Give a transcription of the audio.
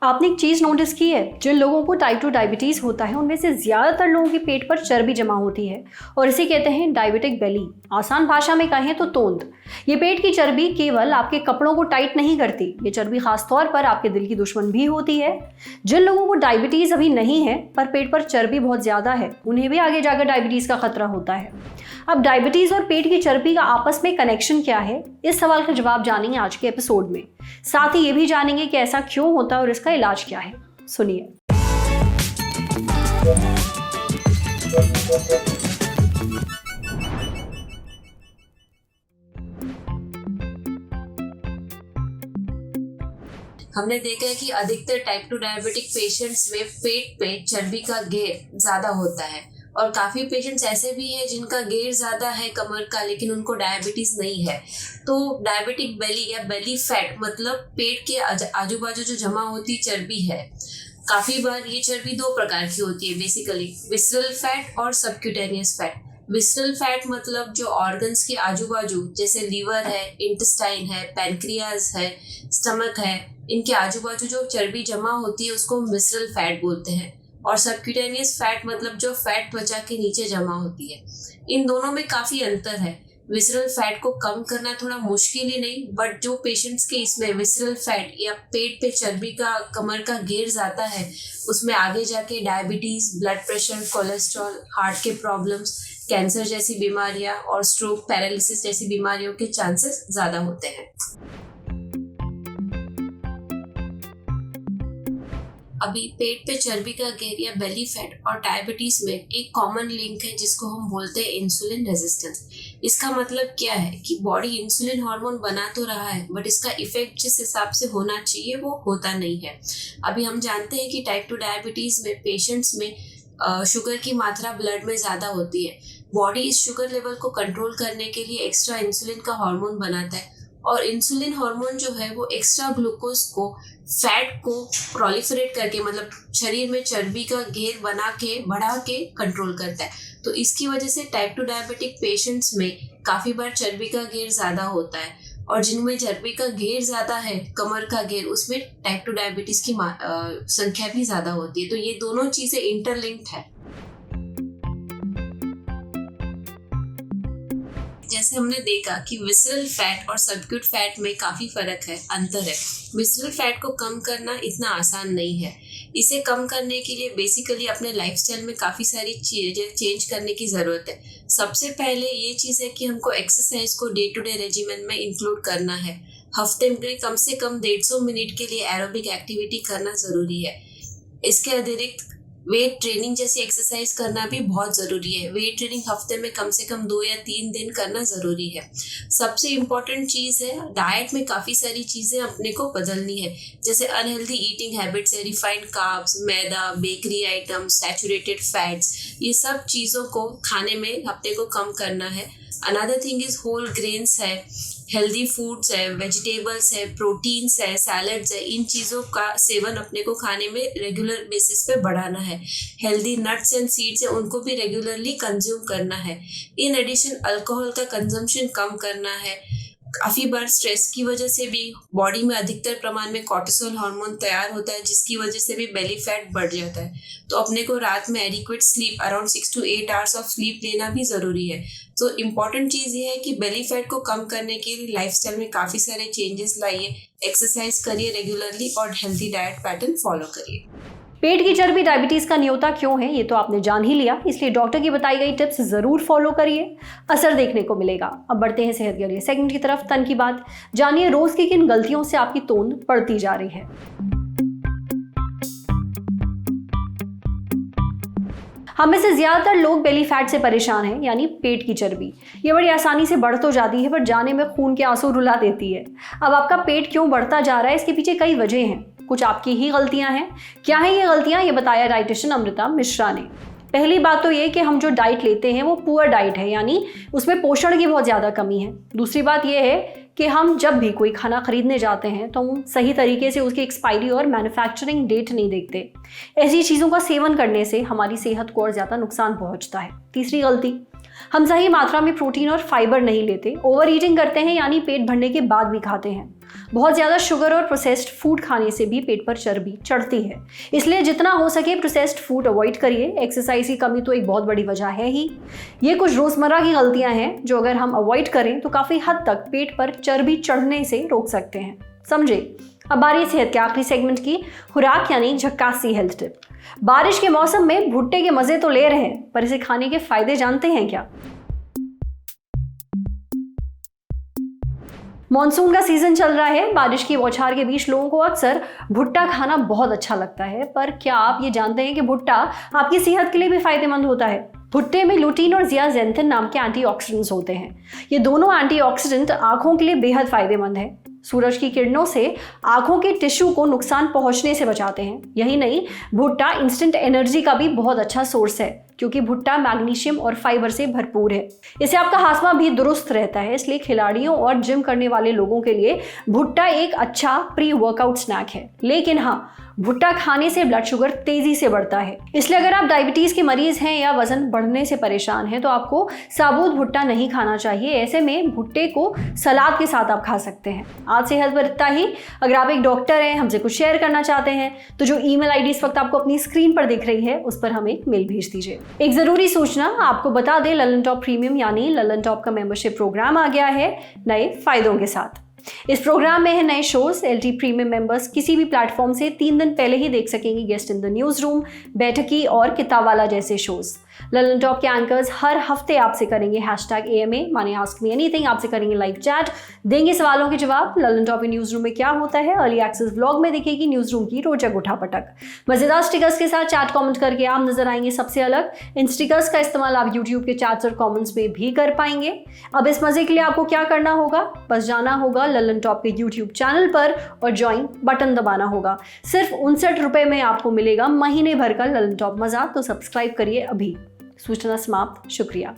आपने एक चीज़ नोटिस की है, जिन लोगों को टाइप 2 डायबिटीज़ होता है उनमें से ज़्यादातर लोगों के पेट पर चर्बी जमा होती है और इसे कहते हैं डायबिटिक बेली। आसान भाषा में कहें तो तोंद। ये पेट की चर्बी केवल आपके कपड़ों को टाइट नहीं करती, ये चर्बी खासतौर पर आपके दिल की दुश्मन भी होती है। जिन लोगों को डायबिटीज़ अभी नहीं है पर पेट पर चर्बी बहुत ज़्यादा है, उन्हें भी आगे जाकर डायबिटीज़ का खतरा होता है। अब डायबिटीज़ और पेट की चर्बी का आपस में कनेक्शन क्या है, इस सवाल का जवाब जानेंगे आज के एपिसोड में। साथ ही ये भी जानेंगे कि ऐसा क्यों होता है और इसका इलाज क्या है। सुनिए। हमने देखा है कि अधिकतर टाइप 2 डायबिटिक पेशेंट्स में पेट पे चर्बी का घेर ज्यादा होता है और काफी पेशेंट्स ऐसे भी हैं जिनका घेर ज्यादा है कमर का, लेकिन उनको डायबिटीज नहीं है। तो डायबिटिक बेली या बेली फैट मतलब पेट के आजू बाजू जो जमा होती चर्बी है। काफी बार ये चर्बी दो प्रकार की होती है, बेसिकली विसरल फैट और सबक्यूटेनियस फैट। विसरल फैट मतलब जो ऑर्गन्स के आजू बाजू, जैसे लीवर है, इंटेस्टाइन है, पैनक्रियाज है, स्टमक है, इनके आजू बाजू जो चर्बी जमा होती है उसको हम विसरल फैट बोलते हैं। और सबक्यूटेनियस फैट मतलब जो फैट त्वचा के नीचे जमा होती है। इन दोनों में काफी अंतर है। विसरल फैट को कम करना थोड़ा मुश्किल ही नहीं, बट जो पेशेंट्स के इसमें विसरल फैट या पेट पे चर्बी का कमर का घेर जाता है, उसमें आगे जाके diabetes, blood pressure, cholesterol, heart के प्रॉब्लम्स, कैंसर जैसी बीमारियां और स्ट्रोक, पैरालिसिस जैसी बीमारियों के चांसेस ज्यादा होते हैं। अभी पेट पे चर्बी का घेर या बेली फैट और डायबिटीज में एक कॉमन लिंक है जिसको हम बोलते हैं इंसुलिन रेजिस्टेंस। इसका मतलब क्या है कि बॉडी इंसुलिन हार्मोन बना तो रहा है, बट इसका इफेक्ट जिस हिसाब से होना चाहिए वो होता नहीं है। अभी हम जानते हैं कि टाइप 2 डायबिटीज में पेशेंट्स में शुगर की मात्रा ब्लड में ज़्यादा होती है। बॉडी इस शुगर लेवल को कंट्रोल करने के लिए एक्स्ट्रा इंसुलिन का हार्मोन बनाता है और इंसुलिन हार्मोन जो है वो एक्स्ट्रा ग्लूकोज को, फैट को प्रोलिफरेट करके, मतलब शरीर में चर्बी का घेर बना के, बढ़ा के कंट्रोल करता है। तो इसकी वजह से टाइप 2 डायबिटिक पेशेंट्स में काफ़ी बार चर्बी का घेर ज़्यादा होता है और जिनमें चर्बी का घेर ज़्यादा है, कमर का घेर, उसमें टाइप 2 डायबिटीज़ की संख्या भी ज़्यादा होती है। तो ये दोनों चीज़ें इंटरलिंक्ड है। जैसे हमने देखा कि विसरल फैट और सबक्यूट फैट में काफ़ी फर्क है, अंतर है। विसरल फैट को कम करना इतना आसान नहीं है। इसे कम करने के लिए बेसिकली अपने लाइफस्टाइल में काफ़ी सारी चीज़ें चेंज करने की ज़रूरत है। सबसे पहले ये चीज़ है कि हमको एक्सरसाइज को डे टू डे रेजिमेंट में इंक्लूड करना है। हफ्ते में कम से कम 150 मिनट के लिए एरोबिक एक्टिविटी करना ज़रूरी है। इसके अतिरिक्त वेट ट्रेनिंग जैसी एक्सरसाइज करना भी बहुत ज़रूरी है। वेट ट्रेनिंग हफ्ते में कम से कम 2 या 3 दिन करना ज़रूरी है। सबसे इम्पॉर्टेंट चीज़ है, डाइट में काफ़ी सारी चीज़ें अपने को बदलनी है, जैसे अनहेल्दी ईटिंग हैबिट्स है, रिफाइंड कार्ब्स, मैदा, बेकरी आइटम्स, सैचुरेटेड फैट्स, ये सब चीज़ों को खाने में अपने को कम करना है। Another thing is whole grains है, हेल्दी फूड्स है, वेजिटेबल्स है, प्रोटीन्स है, सैलड्स है, इन चीज़ों का सेवन अपने को खाने में रेगुलर बेसिस पे बढ़ाना है। हेल्दी नट्स एंड सीड्स है, उनको भी रेगुलरली कंज्यूम करना है। इन एडिशन अल्कोहल का कंजम्पशन कम करना है। काफ़ी बार स्ट्रेस की वजह से भी बॉडी में अधिकतर प्रमाण में कॉर्टिसोल हार्मोन तैयार होता है, जिसकी वजह से भी बेली फैट बढ़ जाता है। तो अपने को रात में adequate sleep, around 6 to 8 hours of sleep लेना भी ज़रूरी है। तो इम्पॉर्टेंट चीज़ ये है कि बेली फैट को कम करने के लिए लाइफस्टाइल में काफ़ी सारे चेंजेस लाइए, एक्सरसाइज करिए रेगुलरली और हेल्दी डाइट पैटर्न फॉलो करिए। पेट की चर्बी डायबिटीज का न्योता क्यों है ये तो आपने जान ही लिया, इसलिए डॉक्टर की बताई गई टिप्स जरूर फॉलो करिए, असर देखने को मिलेगा। अब बढ़ते हैं सेहत के अगले सेगमेंट की तरफ, तन की बात। जानिए रोज की किन गलतियों से आपकी तोंद बढ़ती जा रही है। हम में से ज्यादातर लोग बेली फैट से परेशान हैं, यानी पेट की चर्बी। ये बड़ी आसानी से बढ़ तो जाती है, पर जाने में खून के आंसू रुला देती है। अब आपका पेट क्यों बढ़ता जा रहा है, इसके पीछे कई वजह हैं। कुछ आपकी ही गलतियां हैं। क्या है ये गलतियां, ये बताया डाइटिशियन अमृता मिश्रा ने। पहली बात तो ये कि हम जो डाइट लेते हैं वो पुअर डाइट है, यानी उसमें पोषण की बहुत ज़्यादा कमी है। दूसरी बात ये है कि हम जब भी कोई खाना खरीदने जाते हैं तो हम सही तरीके से उसकी एक्सपायरी और मैन्युफैक्चरिंग डेट नहीं देखते। ऐसी चीज़ों का सेवन करने से हमारी सेहत को और ज़्यादा नुकसान पहुंचता है। तीसरी गलती, हम सही मात्रा में प्रोटीन और फाइबर नहीं लेते, ओवर ईटिंग करते हैं यानी पेट भरने के बाद भी खाते हैं। बहुत ज़्यादा शुगर और प्रोसेस्ड फूड खाने से भी पेट पर चर्बी चढ़ती है, इसलिए जितना हो सके प्रोसेस्ड फूड अवॉइड करिए। एक्सरसाइज की कमी तो एक बहुत बड़ी वजह है ही। ये कुछ रोज़मर्रा की गलतियां हैं जो अगर हम अवॉइड करें तो काफ़ी हद तक पेट पर चर्बी चढ़ने से रोक सकते हैं। समझे। अब बारी सेहत के आखिरी सेगमेंट की, खुराक यानी झक्कासी हेल्थ टिप। बारिश के मौसम में भुट्टे के मजे तो ले रहे हैं, पर इसे खाने के फायदे जानते हैं क्या? मॉनसून का सीजन चल रहा है, बारिश की बौछार के बीच लोगों को अक्सर भुट्टा खाना बहुत अच्छा लगता है, पर क्या आप ये जानते हैं कि भुट्टा आपकी सेहत के लिए भी फायदेमंद होता है? भुट्टे में लुटीन और ज़ियाज़ेंथिन नाम के एंटीऑक्सीडेंट्स होते हैं। ये दोनों एंटीऑक्सीडेंट आंखों के लिए बेहद फायदेमंद है। सूरज की किरणों से आंखों के टिश्यू को नुकसान पहुंचने से बचाते हैं। यही नहीं, भुट्टा इंस्टेंट एनर्जी का भी बहुत अच्छा सोर्स है, क्योंकि भुट्टा मैग्नीशियम और फाइबर से भरपूर है। इससे आपका हाजमा भी दुरुस्त रहता है, इसलिए खिलाड़ियों और जिम करने वाले लोगों के लिए भुट्टा एक अच्छा प्री वर्कआउट स्नैक है। लेकिन हाँ, भुट्टा खाने से ब्लड शुगर तेजी से बढ़ता है, इसलिए अगर आप डायबिटीज के मरीज हैं या वजन बढ़ने से परेशान हैं तो आपको साबुत भुट्टा नहीं खाना चाहिए। ऐसे में भुट्टे को सलाद के साथ आप खा सकते हैं। आज सेहत पर इतना ही। अगर आप एक डॉक्टर हैं, हमसे कुछ शेयर करना चाहते हैं तो जो ईमेल आईडी इस वक्त आपको अपनी स्क्रीन पर दिख रही है उस पर हमें मेल भेज दीजिए। एक जरूरी सूचना आपको बता दें, ललन टॉप प्रीमियम यानी ललन टॉप का मेंबरशिप प्रोग्राम आ गया है नए फायदों के साथ। इस प्रोग्राम में है नए शोज। एलटी प्रीमियम मेंबर्स किसी भी प्लेटफॉर्म से 3 दिन पहले ही देख सकेंगे guest in the news room, बैठकी और किताबवाला जैसे शोज। ललन टॉप के एंकर्स हर हफ्ते आपसे करेंगे #AMA माने आस्क मी एनीथिंग, आपसे करेंगे लाइव चैट, देंगे सवालों के जवाब। ललन टॉप के न्यूज रूम में क्या होता है, अर्ली एक्सेस व्लॉग में दिखेगी न्यूज रूम की रोचक उठापटक। मजेदार स्टिकर्स के साथ चैट कमेंट करके आप नजर आएंगे सबसे अलग। इन स्टिकर्स का इस्तेमाल आप यूट्यूब के चैट्स और कमेंट्स में भी कर पाएंगे। अब इस मजे के लिए आपको क्या करना होगा, बस जाना होगा ललन टॉप के यूट्यूब चैनल पर और ज्वाइन बटन दबाना होगा। सिर्फ 59 रुपए में आपको मिलेगा महीने भर का ललन टॉप मजा, तो सब्सक्राइब करिए अभी। सूचना समाप्त। शुक्रिया।